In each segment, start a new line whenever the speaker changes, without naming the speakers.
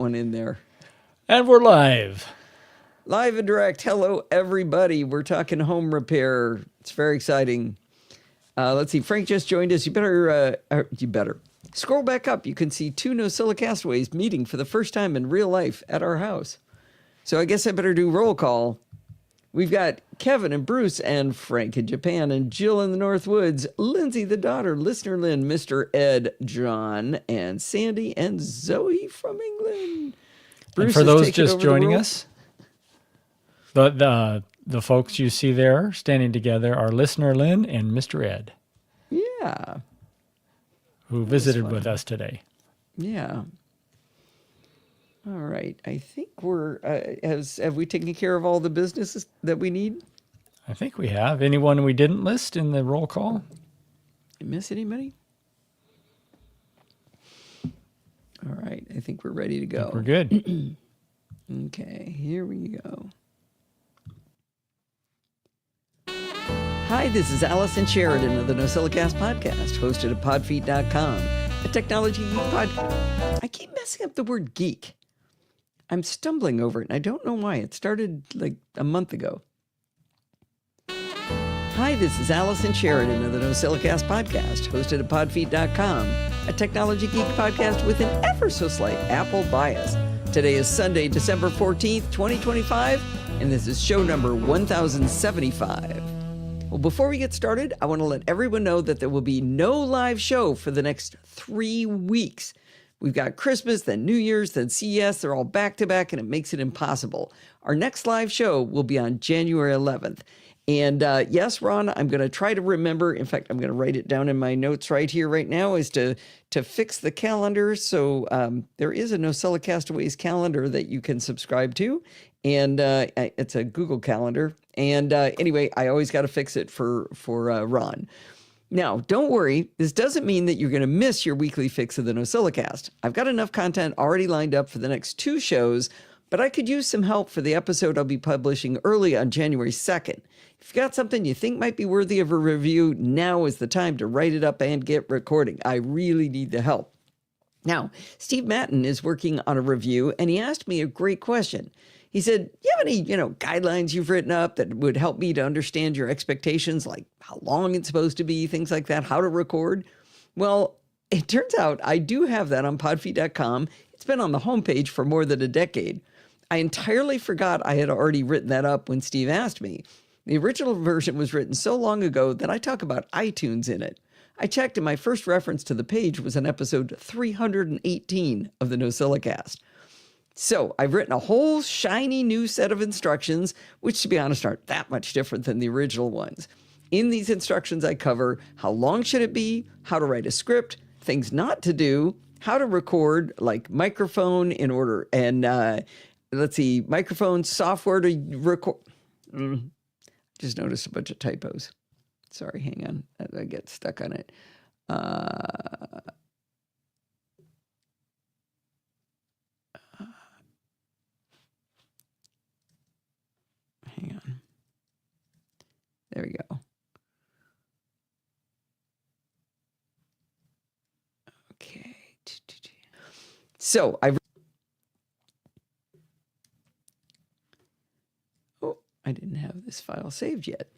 one in there.
And we're live.
Live and direct. Hello, everybody. We're talking home repair. It's very exciting. Let's see. Frank just joined us. You better scroll back up. You can see two NosillaCastaways meeting for the first time in real life at our house. So I guess I better do roll call. We've got Kevin and Bruce and Frank in Japan and Jill in the North Woods, Lindsay the daughter, listener Lynn, Mr. Ed, John, and Sandy and Zoe from England.
Bruce, and for those just joining us, the folks you see there standing together are listener Lynn and Mr. Ed.
Yeah.
Who visited with us today.
Yeah. All right. I think we're, have we taken care of all the businesses that we need?
I think we have. Anyone we didn't list in the roll call?
Did I miss anybody? All right. I think we're ready to go.
We're good.
Okay. Here we go. Hi, this is Allison Sheridan of the NosillaCast podcast, hosted at podfeet.com, a technology geek podcast. I keep messing up the word geek. I'm stumbling over it, and I don't know why. It started like a month ago. Hi, this is Allison Sheridan of the NosillaCast podcast, hosted at podfeet.com, a technology geek podcast with an ever so slight Apple bias. Today is Sunday, December 14th, 2025, and this is show number 1075. Well, before we get started, I want to let everyone know that there will be no live show for the next 3 weeks. We've got Christmas, then New Year's, then CES. They're all back-to-back, and it makes it impossible. Our next live show will be on January 11th. And yes, Ron, I'm going to try to remember. In fact, I'm going to write it down in my notes right here, right now, is to fix the calendar. So there is a NosillaCastaways calendar that you can subscribe to. And it's a Google Calendar. And anyway, I always got to fix it for Ron. Now, don't worry. This doesn't mean that you're going to miss your weekly fix of the NosillaCast. I've got enough content already lined up for the next 2 shows, but I could use some help for the episode I'll be publishing early on January 2nd. If you've got something you think might be worthy of a review, now is the time to write it up and get recording. I really need the help. Now, Steve Matten is working on a review, and he asked me a great question. He said, you have any, guidelines you've written up that would help me to understand your expectations, like how long it's supposed to be, things like that, how to record? Well, it turns out I do have that on podfeet.com. It's been on the homepage for more than a decade. I entirely forgot I had already written that up when Steve asked me. The original version was written so long ago that I talk about iTunes in it. I checked, and my first reference to the page was in episode 318 of the NosillaCast. So I've written a whole shiny new set of instructions, which to be honest aren't that much different than the original ones. In these instructions, I cover how long should it be, how to write a script, things not to do, how to record, like microphone in order, and microphone software to record. Just noticed a bunch of typos. Sorry, hang on. I get stuck on it. Hang on. There we go. Okay. So I didn't have this file saved yet.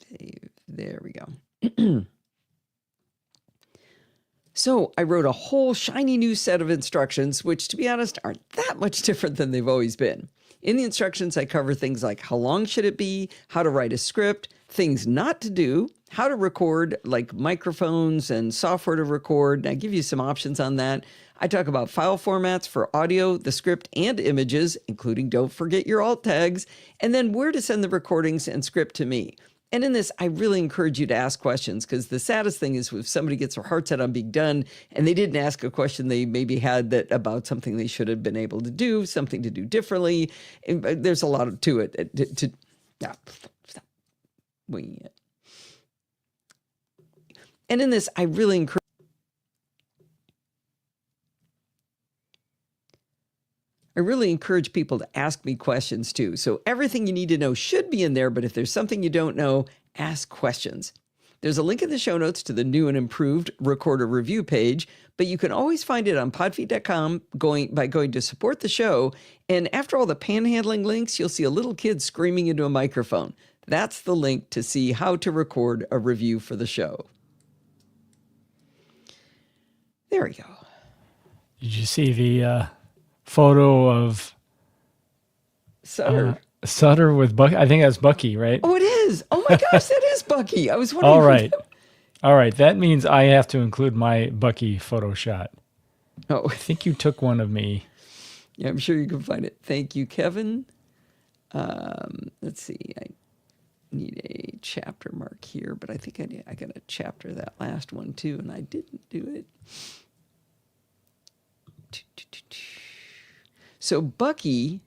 Save. There we go. So I wrote a whole shiny new set of instructions, which to be honest, aren't that much different than they've always been. In the instructions, I cover things like how long should it be, how to write a script, things not to do, how to record, like microphones and software to record. And I give you some options on that. I talk about file formats for audio, the script, and images, including don't forget your alt tags, and then where to send the recordings and script to me. And in this, I really encourage you to ask questions, because the saddest thing is if somebody gets their heart set on being done and they didn't ask a question they maybe had that about something they should have been able to do, something to do differently. And there's a lot to it. Stop winging it. And in this, I really encourage people to ask me questions too. So everything you need to know should be in there, but if there's something you don't know, ask questions. There's a link in the show notes to the new and improved Recorder review page, but you can always find it on podfeet.com by going to support the show. And after all the panhandling links, you'll see a little kid screaming into a microphone. That's the link to see how to record a review for the show. There we go.
Did you see the photo of
Sutter?
Sutter with Bucky? I think that's Bucky, right?
Oh, it is. Oh my gosh, that is Bucky. I was wondering.
All right. All right. That means I have to include my Bucky photo shot.
Oh,
I think you took one of me.
yeah, I'm sure you can find it. Thank you, Kevin. Let's see. I need a chapter mark here, but I think I got to chapter that last one too, and I didn't do it. So Bucky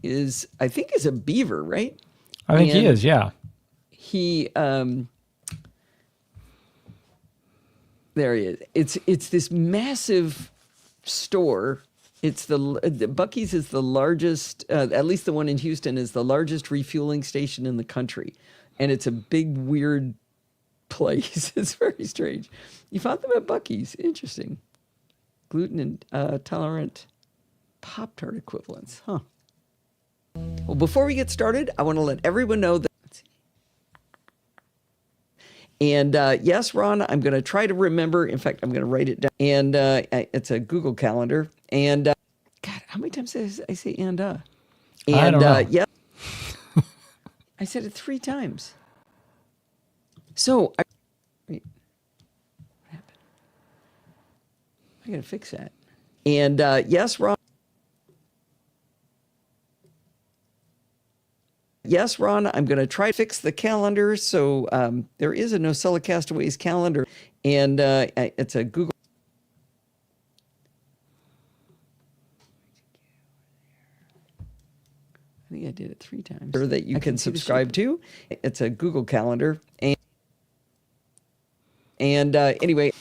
is, I think, is a beaver, right?
I think he is, yeah.
He, there he is. It's this massive store. It's the Bucky's is the largest, at least the one in Houston is the largest refueling station in the country, and it's a big weird place. It's very strange. You found them at Bucky's. Interesting. Gluten intolerant Pop-Tart equivalents, huh? Well, before we get started, I want to let everyone know that. Let's see. And yes, Ron, I'm going to try to remember. In fact, I'm going to write it down. And it's a Google Calendar. And God, how many times did I say and? And
I don't know.
yeah, I said it 3 times. So, wait, what happened? I got to fix that. And yes, Ron. Yes, Ron, I'm going to try to fix the calendar. So there is a NosillaCastaways calendar, and it's a Google. I think I did it 3 times. That you can subscribe to. It's a Google Calendar. And anyway,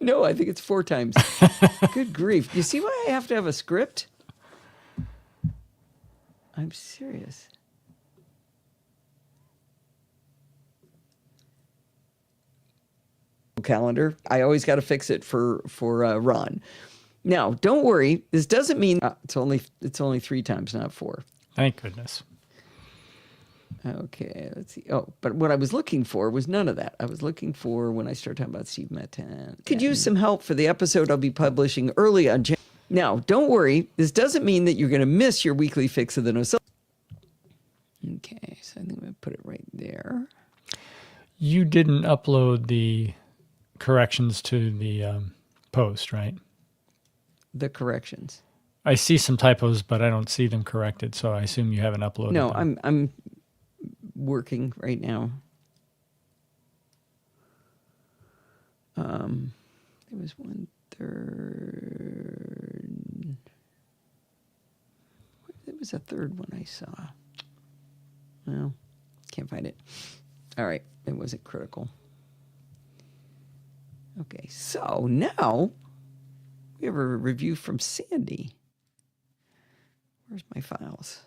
no, I think it's 4 times. Good grief. You see why I have to have a script? I'm serious. Calendar. I always got to fix it for Ron. Now, don't worry. This doesn't mean it's only 3 times, not 4.
Thank goodness.
Okay, let's see. Oh, but what I was looking for was none of that. I was looking for when I started talking about Steve Mettan. Could use some help for the episode I'll be publishing early on January. Now, don't worry. This doesn't mean that you're going to miss your weekly fix of the Nosilla. Okay, so I think I'm going to put it right there.
You didn't upload the corrections to the post, right?
The corrections.
I see some typos, but I don't see them corrected, so I assume you haven't uploaded
No,
them.
I'm working right now. It was 1/3. There was a third one I saw. Well, can't find it. All right, it wasn't critical. Okay, so now we have a review from Sandy. Where's my files?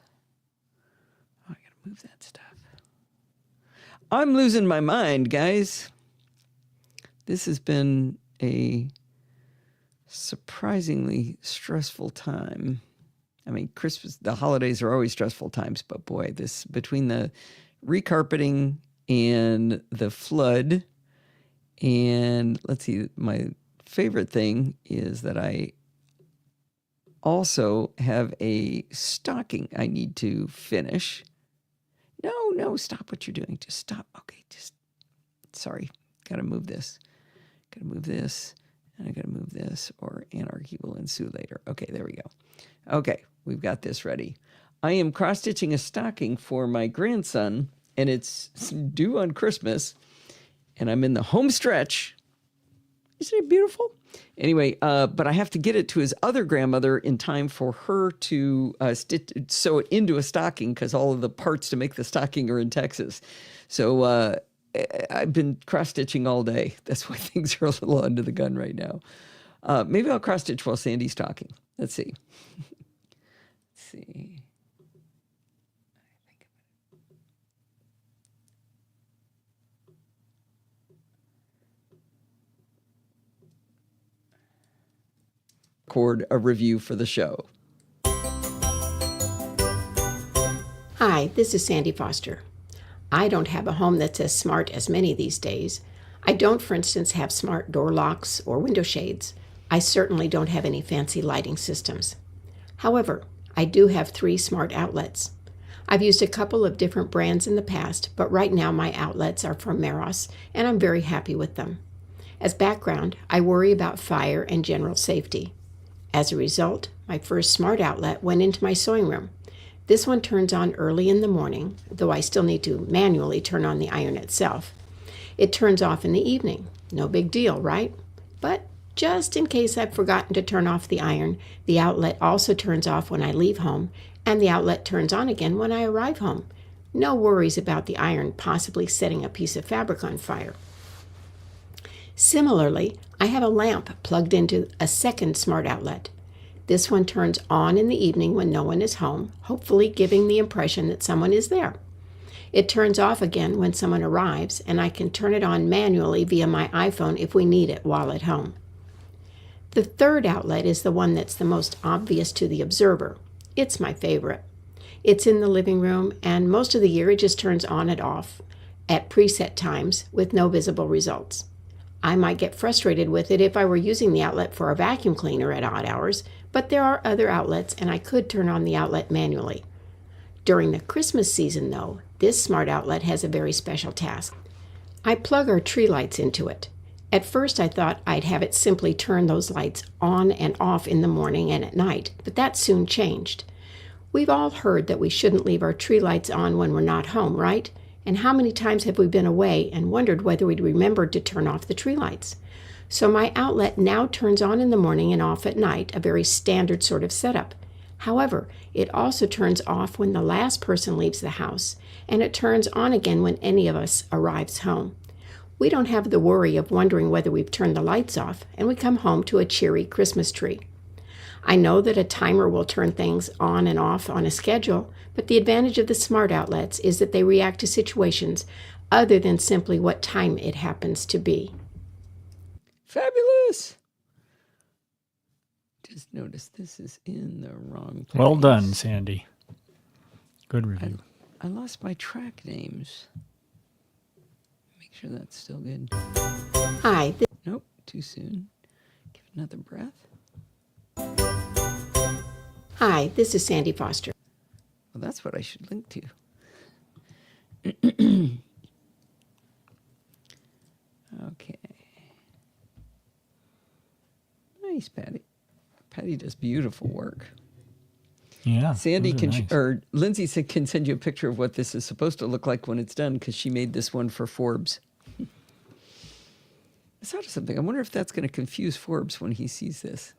Oh, I gotta move that stuff. I'm losing my mind, guys. This has been a surprisingly stressful time. I mean, Christmas, the holidays are always stressful times, but boy, this between the recarpeting and the flood, and let's see, my favorite thing is that I also have a stocking I need to finish. No, stop what you're doing. Just stop. Okay, sorry. Gotta move this. And I gotta move this, or anarchy will ensue later. Okay, there we go. Okay, we've got this ready. I am cross-stitching a stocking for my grandson, and it's due on Christmas, and I'm in the home stretch. Isn't it beautiful? Anyway, but I have to get it to his other grandmother in time for her to sew it into a stocking, because all of the parts to make the stocking are in Texas. So I've been cross-stitching all day. That's why things are a little under the gun right now. Maybe I'll cross-stitch while Sandy's talking. Let's see. Let's see. record a review for the show.
Hi, this is Sandy Foster. I don't have a home that's as smart as many these days. I don't, for instance, have smart door locks or window shades. I certainly don't have any fancy lighting systems. However, I do have 3 smart outlets. I've used a couple of different brands in the past, but right now my outlets are from Meros, and I'm very happy with them. As background, I worry about fire and general safety. As a result, my first smart outlet went into my sewing room. This one turns on early in the morning, though I still need to manually turn on the iron itself. It turns off in the evening. No big deal, right? But just in case I've forgotten to turn off the iron, the outlet also turns off when I leave home, and the outlet turns on again when I arrive home. No worries about the iron possibly setting a piece of fabric on fire. Similarly, I have a lamp plugged into a second smart outlet. This one turns on in the evening when no one is home, hopefully giving the impression that someone is there. It turns off again when someone arrives, and I can turn it on manually via my iPhone if we need it while at home. The third outlet is the one that's the most obvious to the observer. It's my favorite. It's in the living room, and most of the year it just turns on and off at preset times with no visible results. I might get frustrated with it if I were using the outlet for a vacuum cleaner at odd hours, but there are other outlets, and I could turn on the outlet manually. During the Christmas season, though, this smart outlet has a very special task. I plug our tree lights into it. At first I thought I'd have it simply turn those lights on and off in the morning and at night, but that soon changed. We've all heard that we shouldn't leave our tree lights on when we're not home, right? And how many times have we been away and wondered whether we'd remembered to turn off the tree lights? So my outlet now turns on in the morning and off at night, a very standard sort of setup. However, it also turns off when the last person leaves the house, and it turns on again when any of us arrives home. We don't have the worry of wondering whether we've turned the lights off, and we come home to a cheery Christmas tree. I know that a timer will turn things on and off on a schedule, but the advantage of the smart outlets is that they react to situations other than simply what time it happens to be.
Fabulous! Just noticed this is in the wrong place.
Well done, Sandy. Good review.
I lost my track names. Make sure that's still good.
Hi.
Nope, too soon. Give it another breath.
Hi, this is Sandy Foster.
Well, that's what I should link to. Okay. Nice, Patty. Patty does beautiful work.
Yeah.
Sandy
those are
can,
nice.
or Lindsay can send you a picture of what this is supposed to look like when it's done, because she made this one for Forbes. I thought of something. I wonder if that's going to confuse Forbes when he sees this.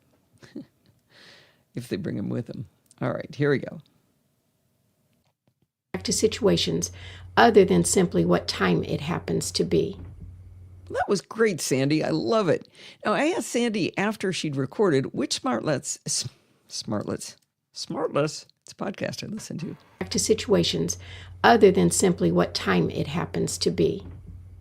If they bring him with them. All right, here we go.
To situations other than simply what time it happens to be.
That was great, Sandy. I love it. Now, I asked Sandy after she'd recorded which smartlets, it's a podcast I listen to.
To situations other than simply what time it happens to be.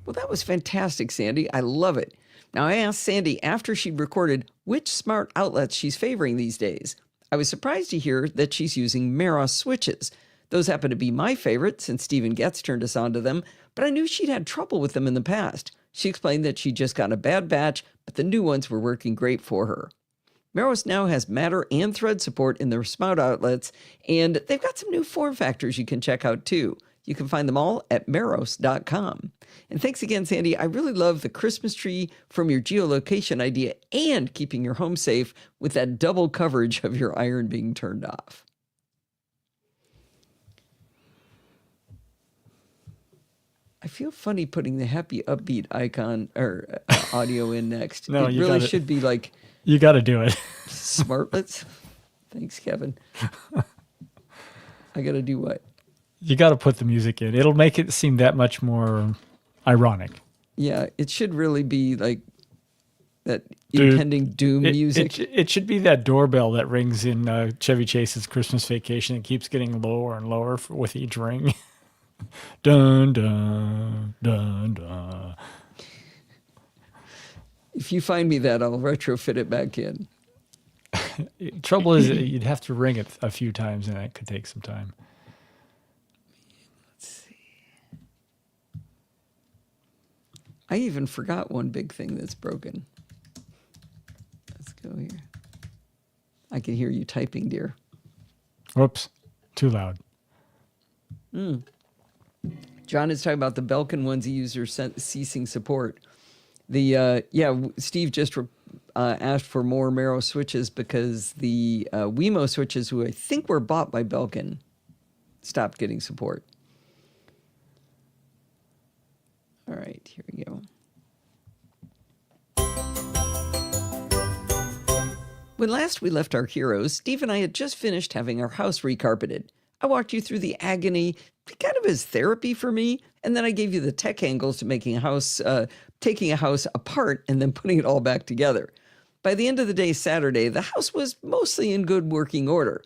Well, that was fantastic, Sandy. I love it. Now, I asked Sandy after she'd recorded which smart outlets she's favoring these days. I was surprised to hear that she's using Meros switches. Those happen to be my favorite since Stephen Getz turned us on to them, but I knew she'd had trouble with them in the past. She explained that she'd just gotten a bad batch, but the new ones were working great for her. Meros now has matter and thread support in their smart outlets, and they've got some new form factors you can check out too. You can find them all at meros.com. And thanks again, Sandy. I really love the Christmas tree from your geolocation idea and keeping your home safe with that double coverage of your iron being turned off. I feel funny putting the happy upbeat icon or audio in next.
No,
it
you
really
gotta-
should be like
You got to do it.
smartlets. Thanks, Kevin. I got to do what?
You got to put the music in. It'll make it seem that much more ironic.
Yeah, it should really be like that
Dude,
impending doom music.
It should be that doorbell that rings in Chevy Chase's Christmas Vacation. It keeps getting lower and lower with each ring. Dun, dun, dun, dun.
If you find me that, I'll retrofit it back in.
Trouble is you'd have to ring it a few times, and that could take some time.
Let's see. I even forgot one big thing that's broken. Let's go here. I can hear you typing, dear.
Whoops, too loud.
John is talking about the Belkin onesie user ceasing support. Steve just asked for more Mero switches because the Wemo switches, who I think were bought by Belkin, stopped getting support. All right, here we go. When last we left our heroes, Steve and I had just finished having our house recarpeted. I walked you through the agony, kind of as therapy for me, and then I gave you the tech angles to making a house, taking a house apart and then putting it all back together. By the end of the day, Saturday, the house was mostly in good working order.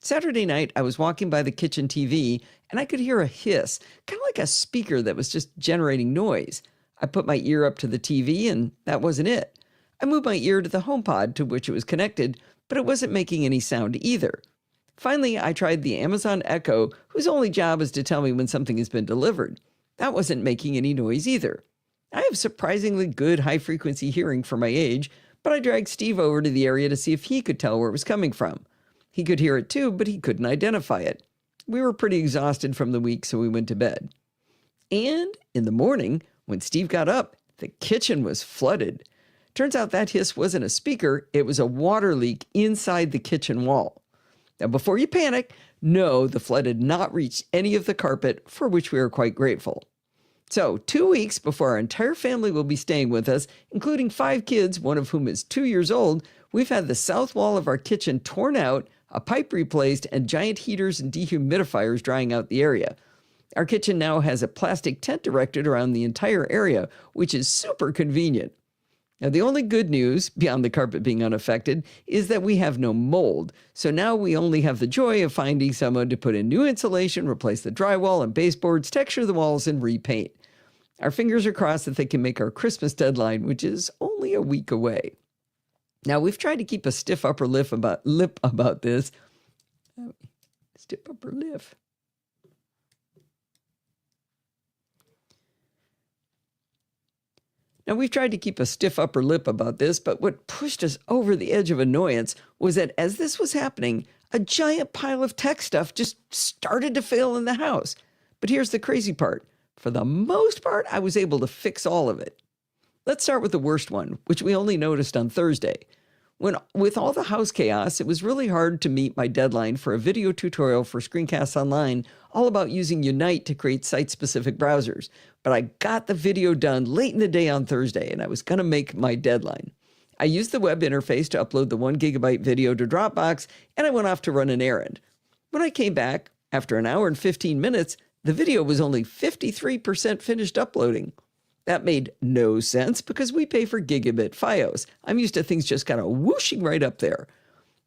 Saturday night, I was walking by the kitchen TV and I could hear a hiss, kind of like a speaker that was just generating noise. I put my ear up to the TV and that wasn't it. I moved my ear to the HomePod to which it was connected, but it wasn't making any sound either. Finally, I tried the Amazon Echo, whose only job is to tell me when something has been delivered. That wasn't making any noise either. I have surprisingly good high-frequency hearing for my age, but I dragged Steve over to the area to see if he could tell where it was coming from. He could hear it too, but he couldn't identify it. We were pretty exhausted from the week, so we went to bed. And in the morning, when Steve got up, the kitchen was flooded. Turns out that hiss wasn't a speaker, it was a water leak inside the kitchen wall. Now, before you panic, no, the flood had not reached any of the carpet, for which we are quite grateful. So, 2 weeks before our entire family will be staying with us, including 5 kids, one of whom is 2 years old, we've had the south wall of our kitchen torn out, a pipe replaced, and giant heaters and dehumidifiers drying out the area. Our kitchen now has a plastic tent erected around the entire area, which is super convenient. Now, the only good news, beyond the carpet being unaffected, is that we have no mold. So now we only have the joy of finding someone to put in new insulation, replace the drywall and baseboards, texture the walls, and repaint. Our fingers are crossed that they can make our Christmas deadline, which is only a week away. Now, we've tried to keep a stiff upper lip about this. Stiff upper lip. Now, we've tried to keep a stiff upper lip about this, but what pushed us over the edge of annoyance was that as this was happening, a giant pile of tech stuff just started to fail in the house. But here's the crazy part. For the most part, I was able to fix all of it. Let's start with the worst one, which we only noticed on Thursday. With all the house chaos, it was really hard to meet my deadline for a video tutorial for Screencasts Online all about using Unite to create site-specific browsers. But I got the video done late in the day on Thursday, and I was going to make my deadline. I used the web interface to upload the 1 gigabyte video to Dropbox, and I went off to run an errand. When I came back, after an hour and 15 minutes, the video was only 53% finished uploading. That made no sense because we pay for gigabit Fios. I'm used to things just kind of whooshing right up there.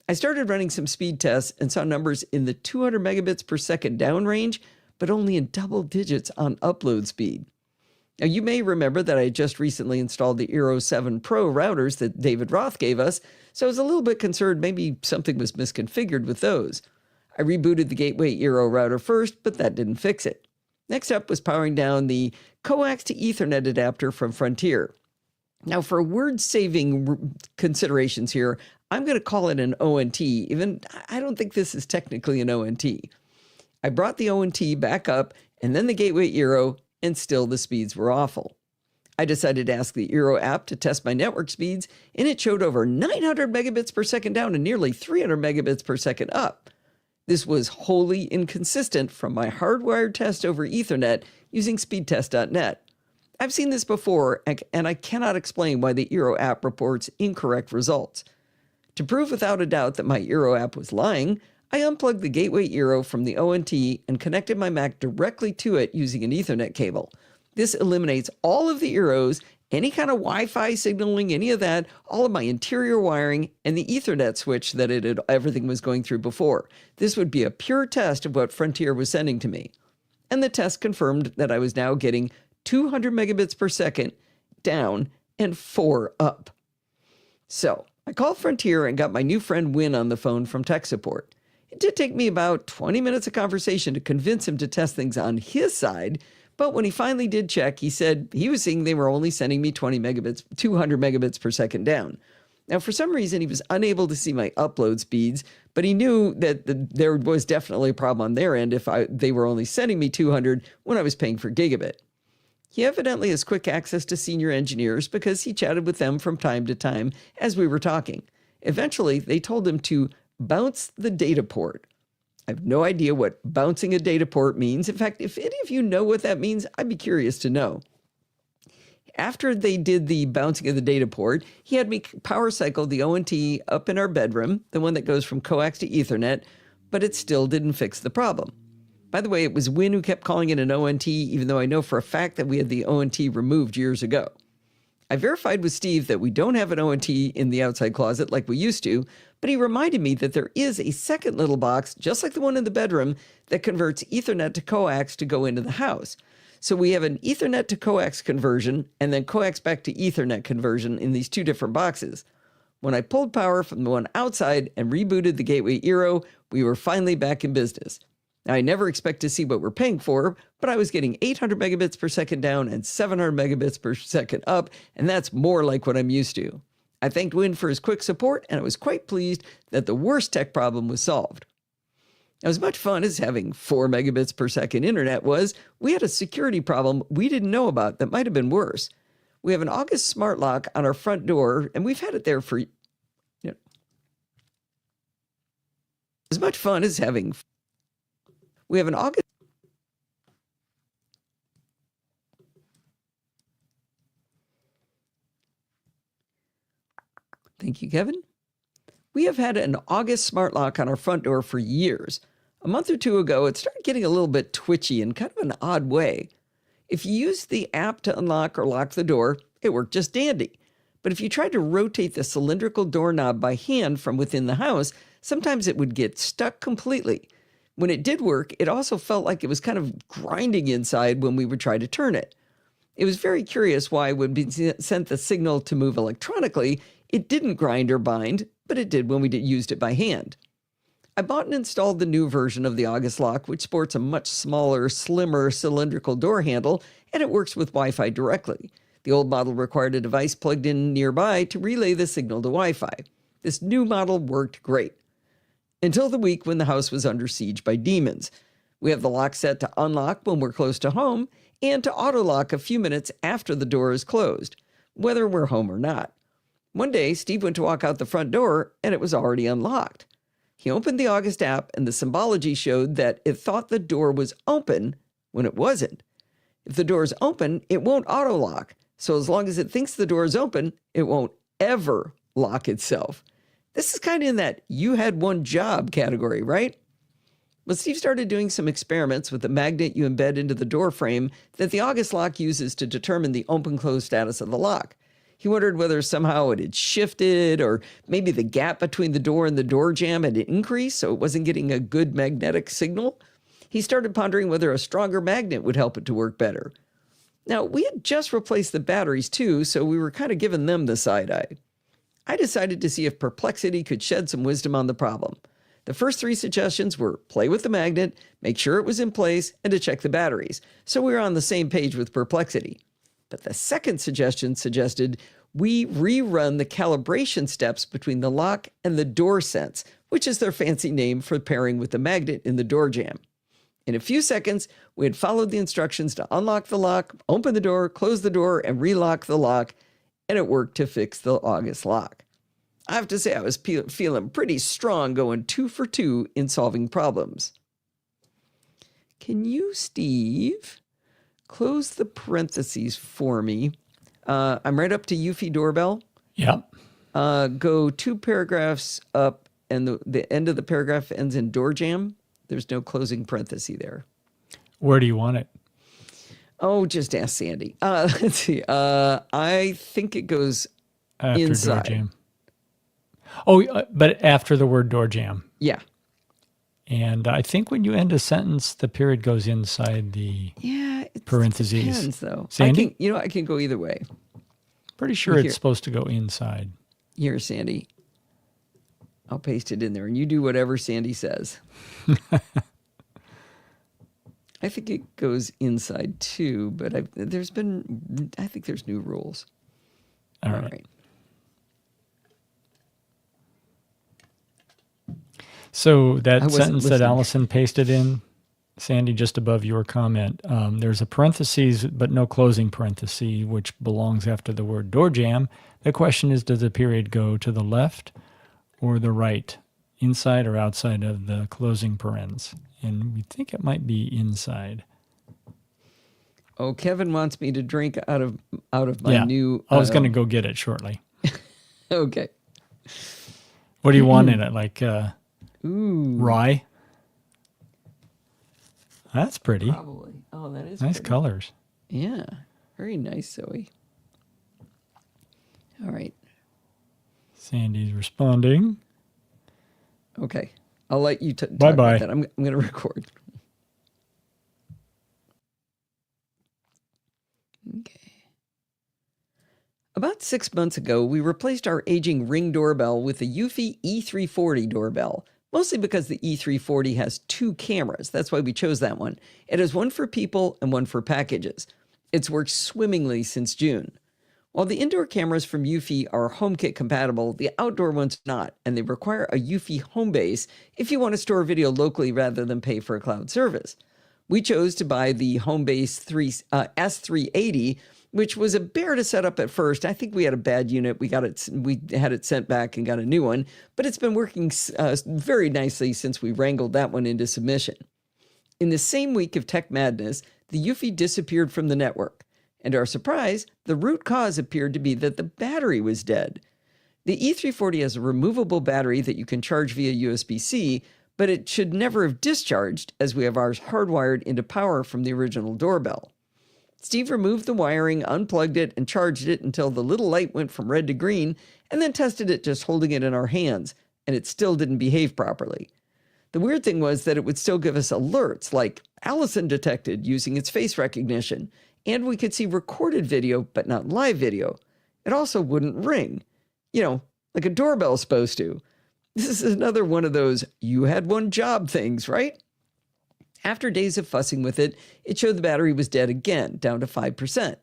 I started running some speed tests and saw numbers in the 200 megabits per second down range, but only in double digits on upload speed. Now, you may remember that I had just recently installed the Eero 7 Pro routers that David Roth gave us, so I was a little bit concerned maybe something was misconfigured with those. I rebooted the Gateway Eero router first, but that didn't fix it. Next up was powering down the coax to Ethernet adapter from Frontier. Now, for word-saving considerations here, I'm going to call it an ONT, even I don't think this is technically an ONT. I brought the ONT back up, and then the Gateway Eero, and still the speeds were awful. I decided to ask the Eero app to test my network speeds, and it showed over 900 megabits per second down and nearly 300 megabits per second up. This was wholly inconsistent from my hardwired test over Ethernet using speedtest.net. I've seen this before, and I cannot explain why the Eero app reports incorrect results. To prove without a doubt that my Eero app was lying, I unplugged the Gateway Eero from the ONT and connected my Mac directly to it using an Ethernet cable. This eliminates all of the Eeros, any kind of Wi-Fi signaling, any of that, all of my interior wiring, and the Ethernet switch that everything was going through before. This would be a pure test of what Frontier was sending to me. And the test confirmed that I was now getting 200 megabits per second down and 4 up. So I called Frontier and got my new friend Win on the phone from tech support. It did take me about 20 minutes of conversation to convince him to test things on his side, but when he finally did check, he said he was seeing they were only sending me 200 megabits per second down. Now, for some reason, he was unable to see my upload speeds, but he knew that there was definitely a problem on their end if they were only sending me 200 when I was paying for gigabit. He evidently has quick access to senior engineers because he chatted with them from time to time as we were talking. Eventually, they told him to bounce the data port. I have no idea what bouncing a data port means. In fact, if any of you know what that means, I'd be curious to know. After they did the bouncing of the data port, he had me power cycle the ONT up in our bedroom, the one that goes from coax to Ethernet, but it still didn't fix the problem. By the way, it was Win who kept calling it an ONT, even though I know for a fact that we had the ONT removed years ago. I verified with Steve that we don't have an ONT in the outside closet like we used to, but he reminded me that there is a second little box, just like the one in the bedroom, that converts Ethernet to coax to go into the house. So we have an Ethernet to coax conversion and then coax back to Ethernet conversion in these two different boxes. When I pulled power from the one outside and rebooted the Gateway Eero, we were finally back in business. Now, I never expect to see what we're paying for, but I was getting 800 megabits per second down and 700 megabits per second up, and that's more like what I'm used to. I thanked Win for his quick support, and I was quite pleased that the worst tech problem was solved. Now, as much fun as having 4 megabits per second internet was, we had a security problem we didn't know about that might have been worse. We have an August smart lock on our front door, and we've had it there for, as much fun as having. We have an August. Thank you, Kevin. We have had an August smart lock on our front door for years. A month or two ago, it started getting a little bit twitchy in kind of an odd way. If you used the app to unlock or lock the door, it worked just dandy. But if you tried to rotate the cylindrical doorknob by hand from within the house, sometimes it would get stuck completely. When it did work, it also felt like it was kind of grinding inside when we would try to turn it. It was very curious why when we sent the signal to move electronically, it didn't grind or bind, but it did when we used it by hand. I bought and installed the new version of the August lock, which sports a much smaller, slimmer cylindrical door handle, and it works with Wi-Fi directly. The old model required a device plugged in nearby to relay the signal to Wi-Fi. This new model worked great. Until the week when the house was under siege by demons. We have the lock set to unlock when we're close to home and to auto-lock a few minutes after the door is closed, whether we're home or not. One day, Steve went to walk out the front door and it was already unlocked. He opened the August app and the symbology showed that it thought the door was open when it wasn't. If the door is open, it won't auto-lock. So as long as it thinks the door is open, it won't ever lock itself. This is kind of in that you had one job category, right? But Steve started doing some experiments with the magnet you embed into the door frame that the August lock uses to determine the open-close status of the lock. He wondered whether somehow it had shifted or maybe the gap between the door and the door jamb had increased so it wasn't getting a good magnetic signal. He started pondering whether a stronger magnet would help it to work better. Now, we had just replaced the batteries too, so we were kind of giving them the side eye. I decided to see if Perplexity could shed some wisdom on the problem. The first 3 suggestions were play with the magnet, make sure it was in place, and to check the batteries. So we were on the same page with Perplexity. But the second suggestion suggested we rerun the calibration steps between the lock and the door sense, which is their fancy name for pairing with the magnet in the door jamb. In a few seconds, we had followed the instructions to unlock the lock, open the door, close the door, and relock the lock, and it worked to fix the August lock. I have to say I was feeling pretty strong going 2 for 2 in solving problems. Can you, Steve, close the parentheses for me? I'm right up to Eufy doorbell.
Yep.
Go 2 paragraphs up, and the end of the paragraph ends in door jamb. There's no closing parenthesis there.
Where do you want it?
Oh, just ask Sandy. Let's see. I think it goes
After
inside.
door jam. Oh, but after the word door jam.
Yeah.
And I think when you end a sentence, the period goes inside the parentheses.
It depends, though.
Sandy?
I can go either way.
Pretty sure
Here.
it's supposed to go inside.
Here, Sandy. I'll paste it in there, and you do whatever Sandy says. I think it goes inside too, but I think there's new rules.
All right. So that sentence that Allison pasted in, Sandy, just above your comment, there's a parentheses, but no closing parenthesis, which belongs after the word door jam. The question is, does the period go to the left or the right, inside or outside of the closing parens? And we think it might be inside.
Oh, Kevin wants me to drink out of my new...
I was going to go get it shortly.
Okay.
What do you want in it? Like
ooh,
rye? That's pretty.
probably. Oh, that is
Nice
pretty.
colors.
Yeah, very nice, Zoe. All right.
Sandy's responding.
Okay. I'll let you talk
Bye-bye.
about that. I'm going to record. Okay. About 6 months ago, we replaced our aging Ring doorbell with a Eufy E340 doorbell, mostly because the E340 has 2 cameras. That's why we chose that one. It has one for people and one for packages. It's worked swimmingly since June. While the indoor cameras from Eufy are HomeKit compatible, the outdoor ones are not, and they require a Eufy home base if you want to store video locally rather than pay for a cloud service. We chose to buy the Homebase S380, which was a bear to set up at first. I think we had a bad unit. We had it sent back and got a new one, but it's been working very nicely since we wrangled that one into submission. In the same week of tech madness, the Eufy disappeared from the network. And to our surprise, the root cause appeared to be that the battery was dead. The E340 has a removable battery that you can charge via USB-C, but it should never have discharged, as we have ours hardwired into power from the original doorbell. Steve removed the wiring, unplugged it, and charged it until the little light went from red to green, and then tested it just holding it in our hands, and it still didn't behave properly. The weird thing was that it would still give us alerts like Allison detected using its face recognition, and we could see recorded video, but not live video. It also wouldn't ring, like a doorbell's supposed to. This is another one of those you had one job things, right? After days of fussing with it, it showed the battery was dead again, down to 5%.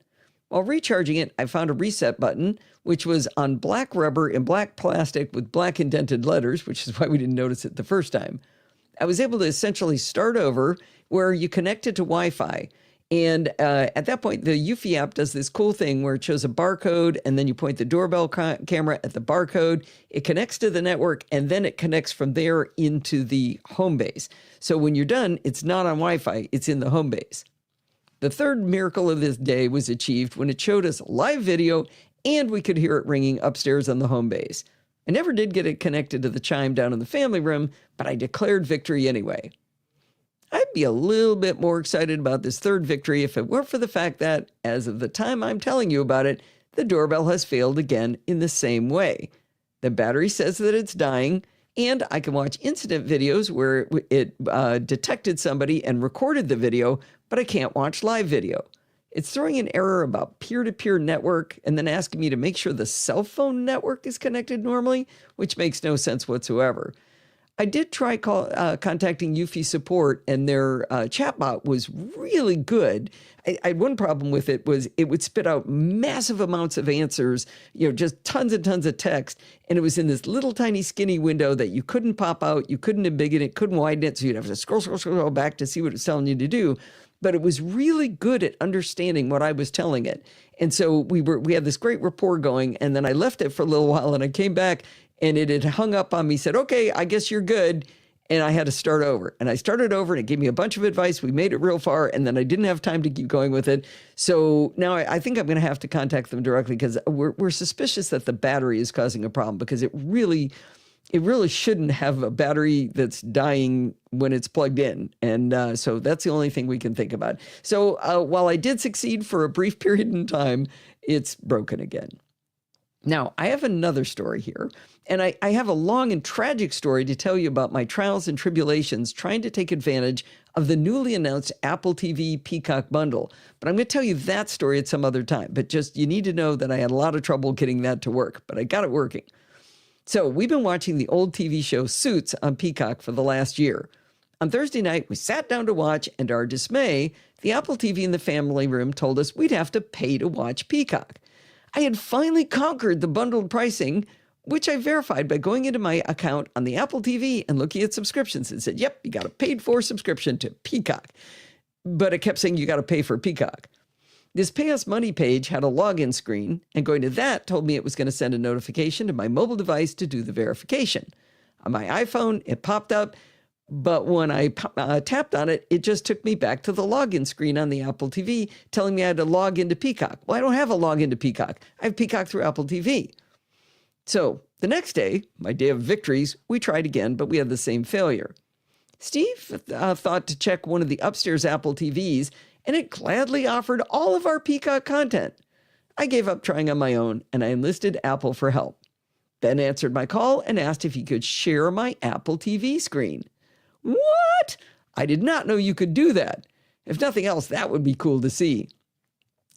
While recharging it, I found a reset button, which was on black rubber and black plastic with black indented letters, which is why we didn't notice it the first time. I was able to essentially start over where you connect it to Wi-Fi. And at that point, the Eufy app does this cool thing where it shows a barcode, and then you point the doorbell camera at the barcode. It connects to the network, and then it connects from there into the home base. So when you're done, it's not on Wi-Fi, it's in the home base. The third miracle of this day was achieved when it showed us live video, and we could hear it ringing upstairs on the home base. I never did get it connected to the chime down in the family room, but I declared victory anyway. I'd be a little bit more excited about this third victory if it weren't for the fact that, as of the time I'm telling you about it, the doorbell has failed again in the same way. The battery says that it's dying, and I can watch incident videos where it detected somebody and recorded the video, but I can't watch live video. It's throwing an error about peer-to-peer network and then asking me to make sure the cell phone network is connected normally, which makes no sense whatsoever. I did try contacting Eufy support, and their chatbot was really good. I had one problem with it was it would spit out massive amounts of answers, just tons and tons of text, and it was in this little tiny skinny window that you couldn't pop out, you couldn't embiggen it, couldn't widen it, so you'd have to scroll back to see what it's telling you to do. But it was really good at understanding what I was telling it. And so we had this great rapport going, and then I left it for a little while, and I came back, and it had hung up on me, said, okay, I guess you're good. And I had to start over. And I started over, and it gave me a bunch of advice. We made it real far, and then I didn't have time to keep going with it. So now I think I'm going to have to contact them directly because we're suspicious that the battery is causing a problem because it really shouldn't have a battery that's dying when it's plugged in. And so that's the only thing we can think about. So while I did succeed for a brief period in time, it's broken again. Now, I have another story here, and I have a long and tragic story to tell you about my trials and tribulations trying to take advantage of the newly announced Apple TV Peacock bundle. But I'm going to tell you that story at some other time. But just you need to know that I had a lot of trouble getting that to work, but I got it working. So we've been watching the old TV show Suits on Peacock for the last year. On Thursday night, we sat down to watch, and to our dismay, the Apple TV in the family room told us we'd have to pay to watch Peacock. I had finally conquered the bundled pricing, which I verified by going into my account on the Apple TV and looking at subscriptions and said, yep, you got a paid-for subscription to Peacock. But it kept saying you got to pay for Peacock. This Pay Us Money page had a login screen, and going to that told me it was going to send a notification to my mobile device to do the verification. On my iPhone, it popped up, but when I tapped on it, it just took me back to the login screen on the Apple TV, telling me I had to log into Peacock. Well, I don't have a login to Peacock. I have Peacock through Apple TV. So the next day, my day of victories, we tried again, but we had the same failure. Steve thought to check one of the upstairs Apple TVs, and it gladly offered all of our Peacock content. I gave up trying on my own, and I enlisted Apple for help. Ben answered my call and asked if he could share my Apple TV screen. What? I did not know you could do that. If nothing else, that would be cool to see.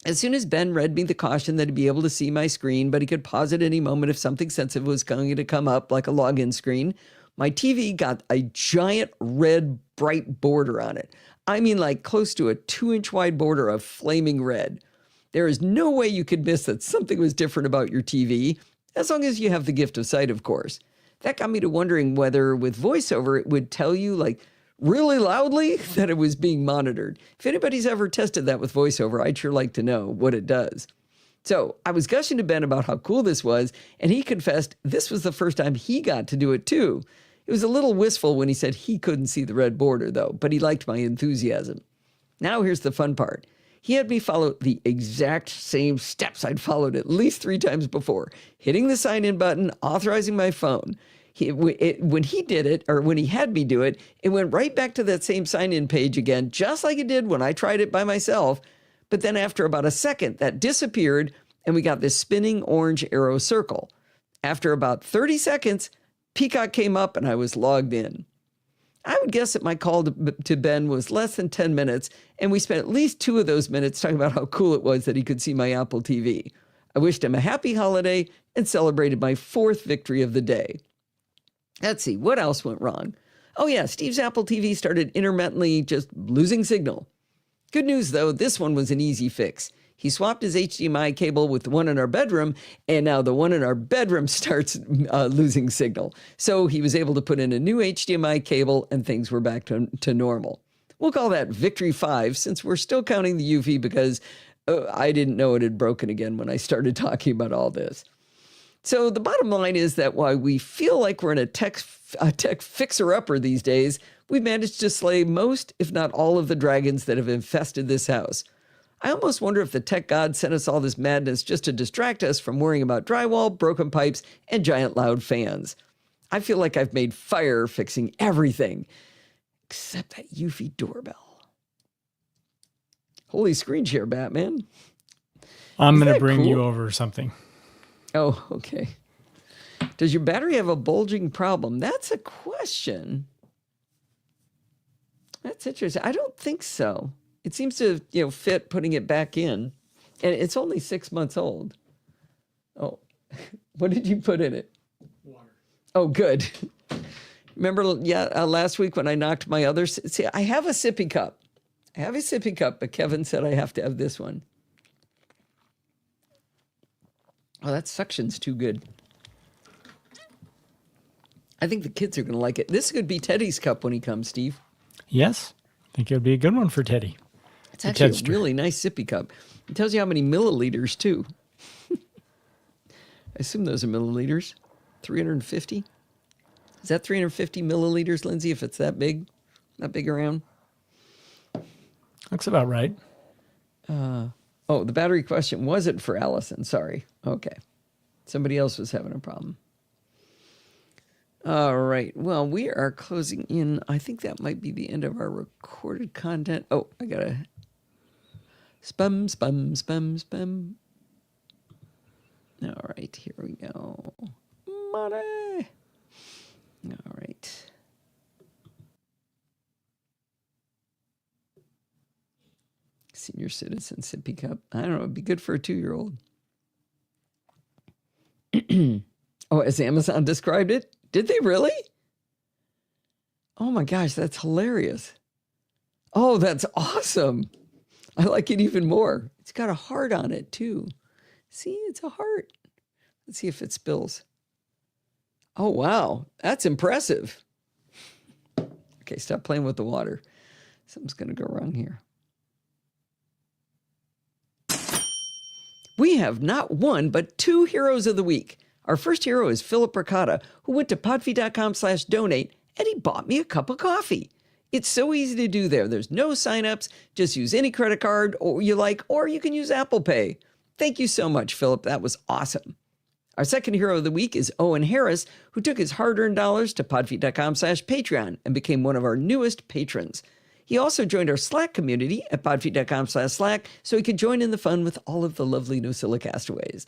As soon as Ben read me the caution that he'd be able to see my screen, but he could pause at any moment if something sensitive was going to come up, like a login screen, my TV got a giant red bright border on it. I mean, like close to a 2-inch wide border of flaming red. There is no way you could miss that something was different about your TV, as long as you have the gift of sight, of course. That got me to wondering whether with VoiceOver it would tell you like really loudly that it was being monitored. If anybody's ever tested that with VoiceOver, I'd sure like to know what it does. So I was gushing to Ben about how cool this was, and he confessed this was the first time he got to do it too. It was a little wistful when he said he couldn't see the red border, though, but he liked my enthusiasm. Now here's the fun part. He had me follow the exact same steps I'd followed at least 3 times before, hitting the sign-in button, authorizing my phone. When he did it, or when he had me do it, it went right back to that same sign-in page again, just like it did when I tried it by myself. But then after about a second, that disappeared, and we got this spinning orange arrow circle. After about 30 seconds, Peacock came up and I was logged in. I would guess that my call to Ben was less than 10 minutes, and we spent at least 2 of those minutes talking about how cool it was that he could see my Apple TV. I wished him a happy holiday and celebrated my 4th victory of the day. Let's see, what else went wrong? Oh yeah, Steve's Apple TV started intermittently just losing signal. Good news though, this one was an easy fix. He swapped his HDMI cable with the one in our bedroom, and now the one in our bedroom starts losing signal. So he was able to put in a new HDMI cable, and things were back to normal. We'll call that Victory 5, since we're still counting the UV because I didn't know it had broken again when I started talking about all this. So the bottom line is that while we feel like we're in a tech fixer-upper these days, we've managed to slay most, if not all, of the dragons that have infested this house. I almost wonder if the tech gods sent us all this madness just to distract us from worrying about drywall, broken pipes, and giant loud fans. I feel like I've made fire fixing everything, except that Eufy doorbell. Holy screen share, Batman.
I'm going to bring you over something.
Oh, okay. Does your battery have a bulging problem? That's a question. That's interesting. I don't think so. It seems to, fit putting it back in. And it's only 6 months old. Oh, what did you put in it?
Water.
Oh, good. Remember, last week when I knocked my other... See, I have a sippy cup. But Kevin said I have to have this one. Oh, that suction's too good. I think the kids are going to like it. This could be Teddy's cup when he comes, Steve.
Yes. I think it would be a good one for Teddy.
It's actually a really nice sippy cup. It tells you how many milliliters, too. I assume those are milliliters. 350? Is that 350 milliliters, Lindsay, if it's that big? That big around?
Looks about right.
Oh, the battery question wasn't for Allison. Sorry. Okay. Somebody else was having a problem. All right. Well, we are closing in. I think that might be the end of our recorded content. Oh, I got to spam. All right. Here we go. Money. All right. Senior citizen sippy cup. I don't know. It'd be good for a 2-year-old. Oh, as Amazon described it? Did they really? Oh my gosh, that's hilarious. Oh, that's awesome. I like it even more. It's got a heart on it too. See, it's a heart. Let's see if it spills. Oh, wow. That's impressive. Okay, stop playing with the water. Something's going to go wrong here. We have not one, but two heroes of the week. Our first hero is Philip Ricotta, who went to podfeed.com/donate, and he bought me a cup of coffee. It's so easy to do there. There's no signups. Just use any credit card or you like, or you can use Apple Pay. Thank you so much, Philip. That was awesome. Our second hero of the week is Owen Harris, who took his hard-earned dollars to podfeed.com/Patreon and became one of our newest patrons. He also joined our Slack community at podfeed.com/Slack so he could join in the fun with all of the lovely Nosilla castaways.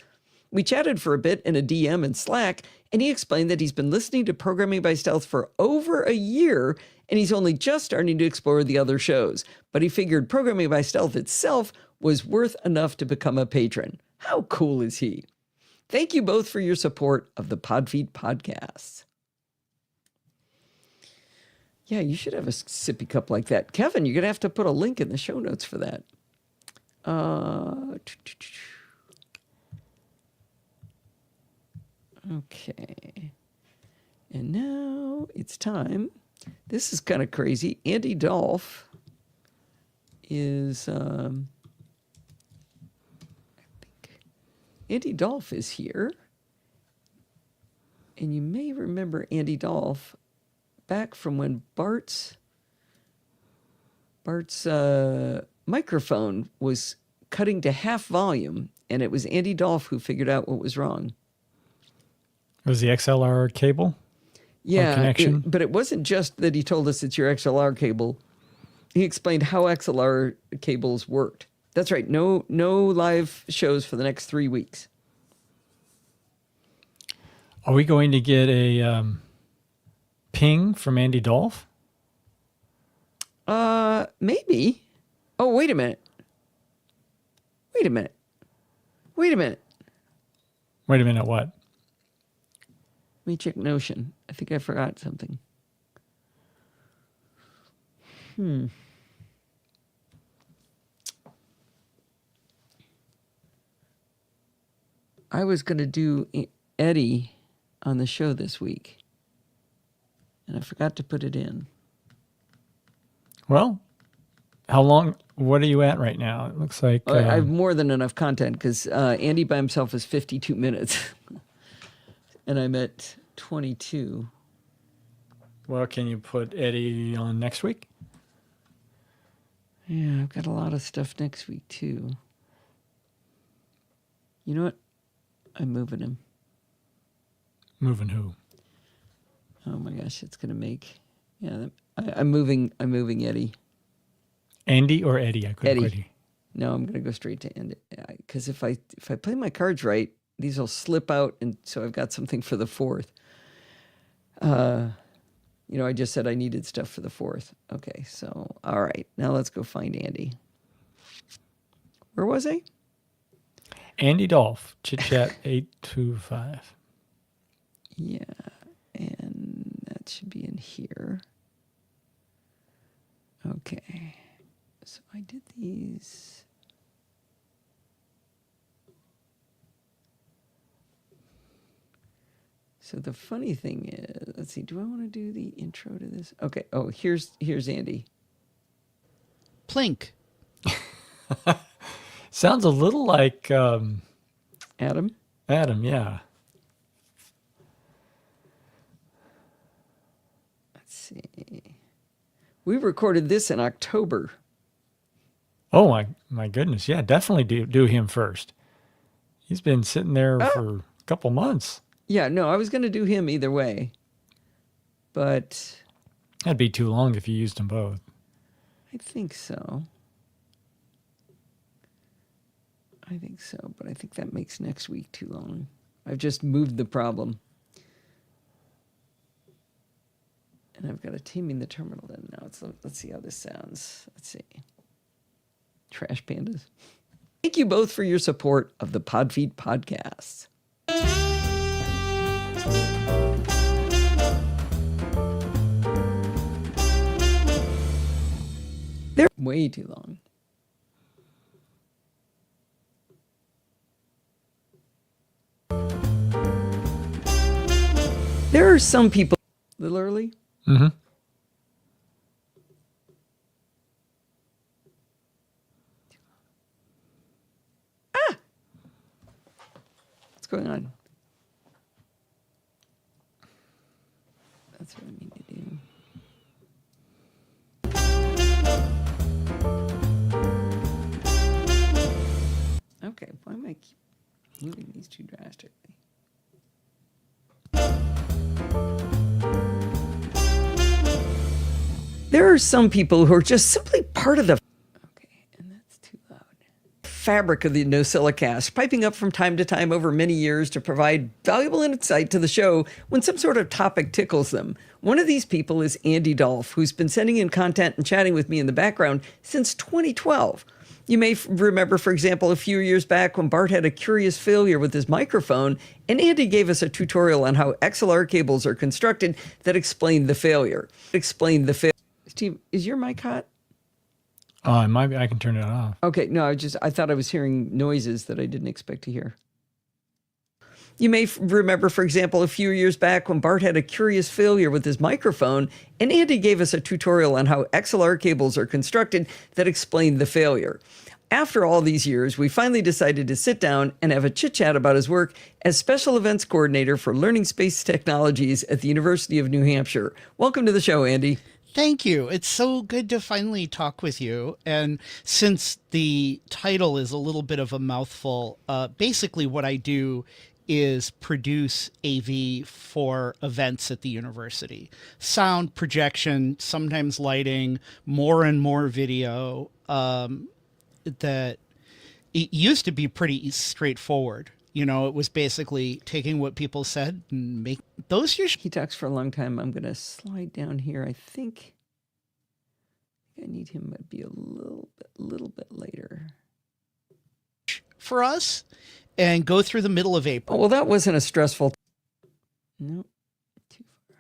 We chatted for a bit in a DM in Slack, and he explained that he's been listening to Programming by Stealth for over a year, and he's only just starting to explore the other shows. But he figured Programming by Stealth itself was worth enough to become a patron. How cool is he? Thank you both for your support of the Podfeed podcasts. Yeah, you should have a sippy cup like that. Kevin, you're going to have to put a link in the show notes for that. Okay. And now it's time. This is kind of crazy. Andy Dolph is... I think Andy Dolph is here. And you may remember Andy Dolph back from when Bart's microphone was cutting to half volume, and it was Andy Dolph who figured out what was wrong.
It was the XLR cable?
Yeah,
connection?
But it wasn't just that he told us it's your XLR cable. He explained how XLR cables worked. That's right. No live shows for the next 3 weeks.
Are we going to get a ping from Andy Dolph?
Maybe. Oh, wait a minute. Wait a minute.
Wait a minute, what?
Let me check Notion. I think I forgot something. I was going to do Eddie on the show this week, and I forgot to put it in.
Well, how long? What are you at right now? It looks like...
I have more than enough content because Andy by himself is 52 minutes. And I'm at 22.
Well, can you put Eddie on next week?
Yeah, I've got a lot of stuff next week, too. You know what? I'm moving him.
Moving who?
Oh, my gosh, it's going to make... Yeah, I'm moving Eddie.
Andy or Eddie? I couldn't quite hear.
No, I'm going to go straight to Andy. Because if I play my cards right, these will slip out, and so I've got something for the 4th. I just said I needed stuff for the 4th. Okay, so, all right. Now let's go find Andy. Where was I?
Andy Dolph, Chit Chat 825.
Yeah, and that should be in here. Okay, so I did these... So the funny thing is, let's see, do I want to do the intro to this? Okay, here's Andy.
Plink.
Sounds a little like...
Adam?
Adam, yeah.
Let's see. We recorded this in October.
Oh, my goodness. Yeah, definitely do him first. He's been sitting there for a couple months.
Yeah, no, I was going to do him either way, but...
That'd be too long if you used them both.
I think so, but I think that makes next week too long. I've just moved the problem. And I've got a Taming the Terminal in now. Let's see how this sounds. Let's see. Trash pandas. Thank you both for your support of the Podfeed podcasts. way too long. There are some people... A little early?
Mm-hmm.
What's going on? That's what I need to do. Okay, why am I keep moving these two drastically? There are some people who are just simply part of the... Okay, and that's too loud. Fabric of the NosillaCast, piping up from time to time over many years to provide valuable insight to the show when some sort of topic tickles them. One of these people is Andy Dolph, who's been sending in content and chatting with me in the background since 2012. You may remember, for example, a few years back when Bart had a curious failure with his microphone, and Andy gave us a tutorial on how XLR cables are constructed that explained the failure. Steve, is your mic hot?
It might be. I can turn it off.
Okay, no, I thought I was hearing noises that I didn't expect to hear. You may remember, for example, a few years back when Bart had a curious failure with his microphone, and Andy gave us a tutorial on how XLR cables are constructed that explained the failure. After all these years, we finally decided to sit down and have a chit-chat about his work as Special Events Coordinator for Learning Space Technologies at the University of New Hampshire. Welcome to the show, Andy.
Thank you. It's so good to finally talk with you. And since the title is a little bit of a mouthful, basically what I do is produce AV for events at the university. Sound, projection, sometimes lighting, more and more video. That it used to be pretty straightforward. You know, it was basically taking what people said and make those usually.
He talks for a long time. I'm going to slide down here. I think I need him to be a little bit later.
For us, and go through the middle of April.
Oh, well, that wasn't a stressful... No, too far.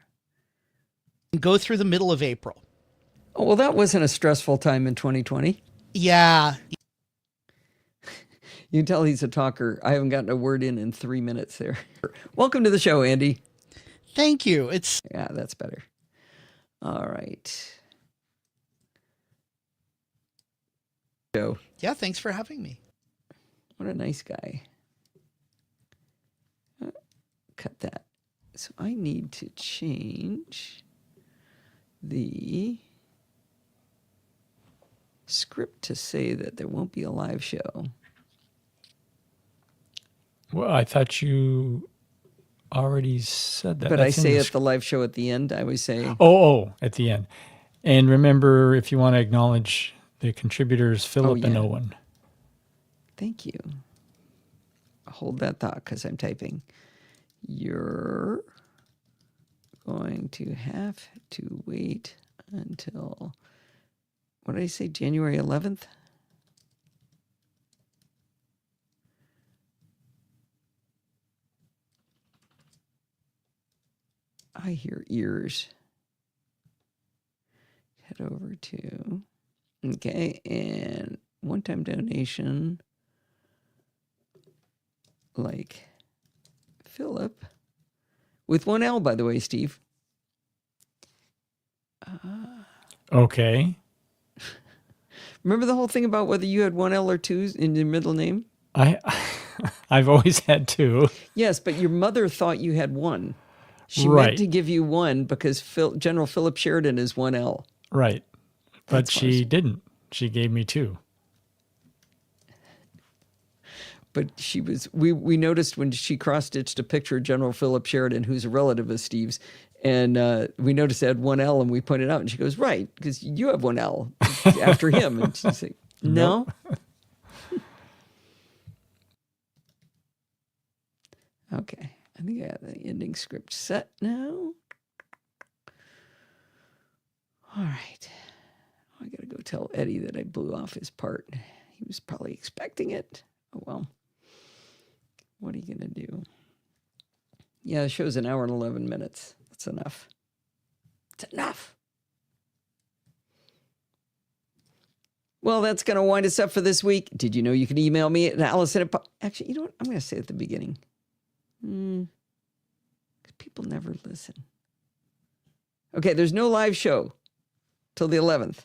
Go through the middle of April.
Oh, well, that wasn't a stressful time in 2020.
Yeah.
You can tell he's a talker. I haven't gotten a word in 3 minutes there. Welcome to the show, Andy.
Thank you.
Yeah, that's better. All right. Joe.
Yeah, thanks for having me.
What a nice guy. Cut that. So I need to change the script to say that there won't be a live show.
Well, I thought you already said that.
But I say at the live show at the end, I always say...
Oh, at the end. And remember, if you want to acknowledge the contributors, Philip and Owen.
Thank you. Hold that thought because I'm typing. You're going to have to wait until, what did I say, January 11th? I hear ears. Head over to, okay, and one-time donation, like Philip, with one L, by the way, Steve.
Okay.
Remember the whole thing about whether you had one L or two in your middle name?
I've always had two.
Yes, but your mother thought you had one. She
Right.
meant to give you one because General Philip Sheridan is one L.
Right. But
That's
she didn't. She gave me two.
But she was, we noticed when she cross-stitched a picture of General Philip Sheridan, who's a relative of Steve's, and we noticed it had one L, and we pointed out, and she goes, right, because you have one L after him. And she's like, no. Okay, I think I have the ending script set now. All right. I got to go tell Eddie that I blew off his part. He was probably expecting it. Oh, well. What are you going to do? Yeah, the show's an hour and 11 minutes. That's enough. It's enough. Well, that's going to wind us up for this week. Did you know you can email me at Allison? Actually, you know what? I'm going to say at the beginning. People never listen. Okay, there's no live show till the 11th.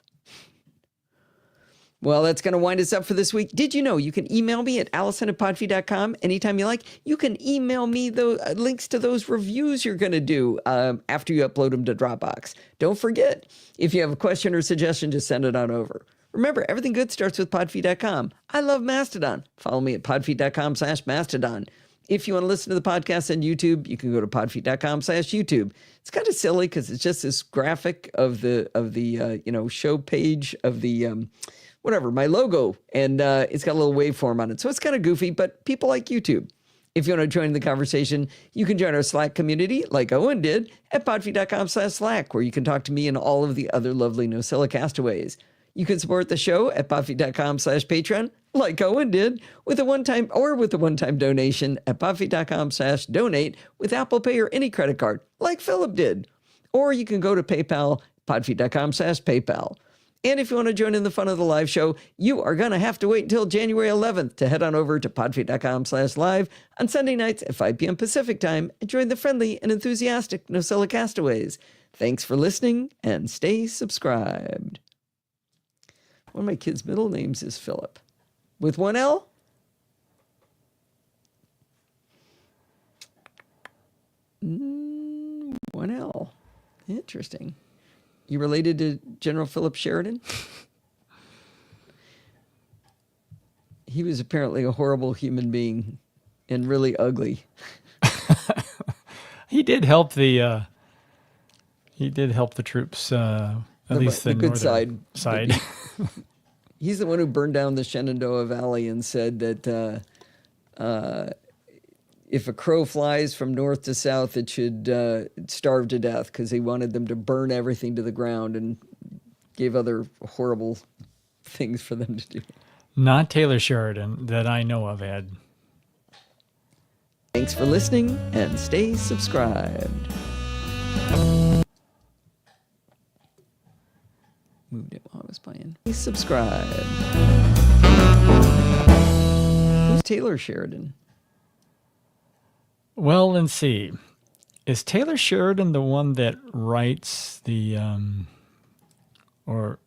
Well, that's going to wind us up for this week. Did you know you can email me at allison@podfeed.com anytime you like? You can email me the links to those reviews you're going to do after you upload them to Dropbox. Don't forget, if you have a question or suggestion, just send it on over. Remember, everything good starts with podfeed.com. I love Mastodon. Follow me at podfeed.com/Mastodon. If you want to listen to the podcast on YouTube, you can go to podfeed.com/YouTube. It's kind of silly because it's just this graphic of the show page of the my logo, and it's got a little waveform on it. So it's kind of goofy, but people like YouTube. If you want to join the conversation, you can join our Slack community like Owen did at podfeed.com/Slack, where you can talk to me and all of the other lovely NosillaCastaways. You can support the show at podfeed.com/Patreon, like Owen did, with a one-time donation at podfeed.com/donate with Apple Pay or any credit card, like Philip did. Or you can go to PayPal, podfeed.com/PayPal. And if you want to join in the fun of the live show, you are going to have to wait until January 11th to head on over to podfeed.com/live on Sunday nights at 5 p.m. Pacific time and join the friendly and enthusiastic NosillaCastaways. Thanks for listening and stay subscribed. One of my kids' middle names is Philip. With one L? One L. Interesting. You related to General Philip Sheridan? He was apparently a horrible human being and really ugly.
He did help the troops, at least the
good
northern side.
He's the one who burned down the Shenandoah Valley and said that if a crow flies from north to south, it should starve to death, because he wanted them to burn everything to the ground and gave other horrible things for them to do.
Not Taylor Sheridan that I know of, Ed.
Thanks for listening and stay subscribed. Moved it while I was playing. Please subscribe. Who's Taylor Sheridan?
Well, let's see. Is Taylor Sheridan the one that writes the, or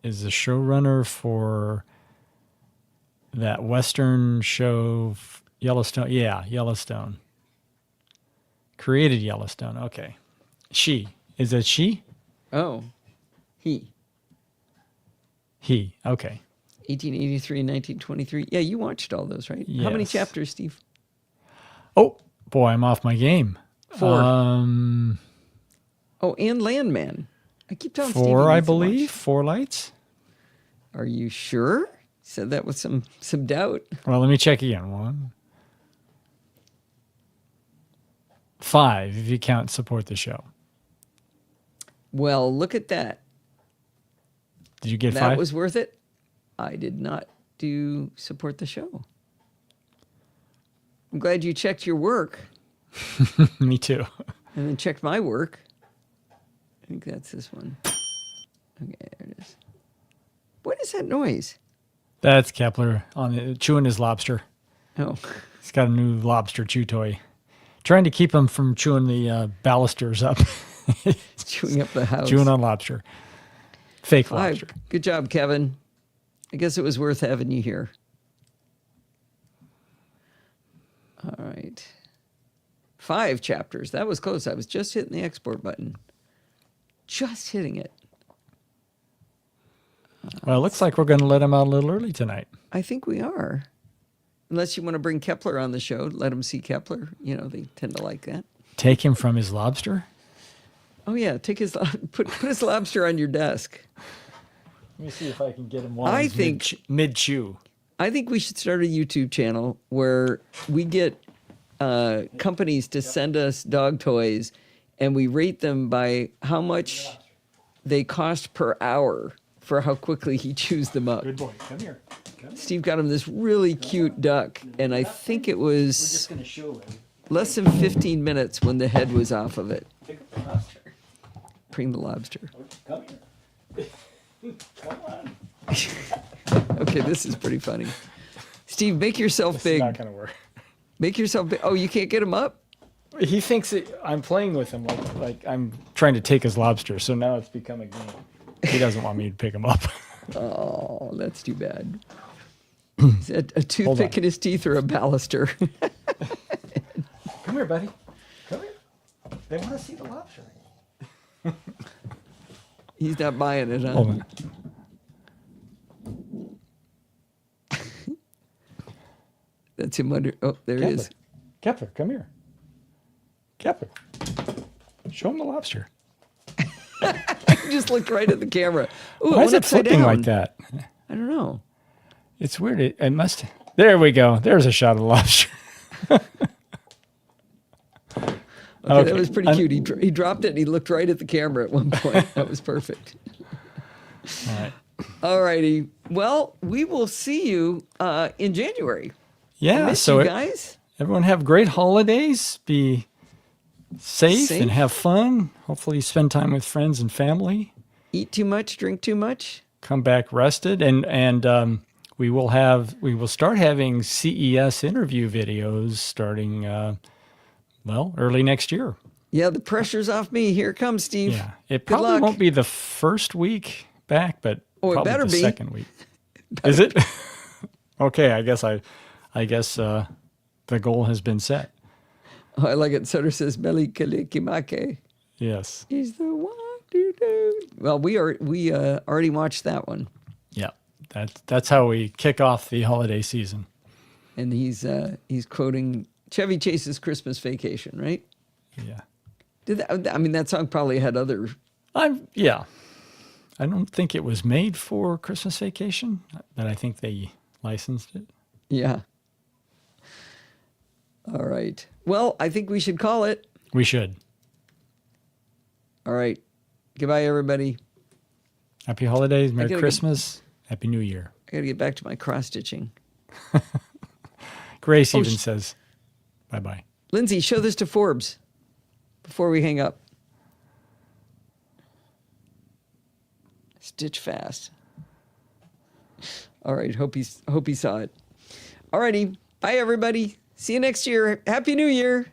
is the showrunner for that Western show, Yellowstone? Yeah, Yellowstone. Created Yellowstone. Okay. She. Is it she?
Oh, he.
He. Okay.
1883 and 1923. Yeah, you watched all those, right?
Yes.
How many chapters, Steve?
Oh, boy, I'm off my game.
4. Oh, and Landman. I keep telling Steve.
4, I believe. 4 lights.
Are you sure? Said that with some doubt.
Well, let me check again. 1. 5, if you count support the show.
Well, look at that.
Did you get 5?
That was worth it. I did not do support the show. I'm glad you checked your work.
Me too.
And then checked my work. I think that's this one. Okay, there it is. What is that noise?
That's Kepler chewing his lobster.
Oh.
He's got a new lobster chew toy. Trying to keep him from chewing the balusters up.
Chewing up the house.
Chewing on lobster. Fake lobster.
Good job, Kevin. I guess it was worth having you here. All right. 5 chapters. That was close. I was just hitting the export button. Just hitting it.
Well, it looks like we're going to let him out a little early tonight.
I think we are. Unless you want to bring Kepler on the show, let him see Kepler. You know, they tend to like that.
Take him from his lobster?
Oh, yeah. Take his put his lobster on your desk.
Let me see if I can get him while he's mid-chew.
I think we should start a YouTube channel where we get companies to send us dog toys, and we rate them by how much they cost per hour for how quickly he chews them up.
Good boy. Come here.
Steve got him this really cute duck, and I think it was less than 15 minutes when the head was off of it.
Pick up the lobster.
Bring the lobster.
Come here. Come on.
Okay, this is pretty funny. Steve, make yourself big.
It's not gonna work.
Make yourself big. Oh, you can't get him up?
He thinks I'm playing with him like I'm trying to take his lobster. So now it's become a game. He doesn't want me to pick him up.
Oh, that's too bad. Is that a toothpick in his teeth or a baluster?
Come here, buddy. Come here. They want to see the lobster.
He's not buying it, huh?
Hold on.
That's him under. Oh, there he is.
Kepler, come here. Kepler. Show him the lobster.
He just looked right at the camera. Ooh,
Why is it flipping
down.
like that?
I don't know.
It's weird. It must. There we go. There's a shot of the lobster.
Okay, that was pretty cute. He dropped it and he looked right at the camera at one point. That was perfect.
All right.
All righty. Well, we will see you in January.
Yeah.
Miss
So
you guys.
Everyone have great holidays. Be safe and have fun. Hopefully you spend time with friends and family.
Eat too much, drink too much.
Come back rested, and we will start having CES interview videos starting early next year.
Yeah, the pressure's off me. Here it comes, Steve.
Yeah, it
Good
probably
luck.
won't be the first week back, but
it
probably
better
the
be.
second week. Is it? Okay, I guess the goal has been set.
Oh, I like it. Soder says, Meli Kalikimake
Yes.
is the one to do. Well, we already watched that one.
Yeah, that's how we kick off the holiday season.
And he's quoting Chevy Chase's Christmas Vacation, right?
Yeah.
That song probably had other.
Yeah. I don't think it was made for Christmas Vacation, but I think they licensed it.
Yeah. All right. Well, I think we should call it.
We should.
All right. Goodbye, everybody.
Happy holidays, Merry
gotta
Christmas, Happy New Year.
I got to get back to my cross stitching.
Grace even says bye-bye.
Lindsay, show this to Forbes before we hang up. Stitch fast. All right. Hope he saw it. All righty. Bye, everybody. See you next year. Happy New Year.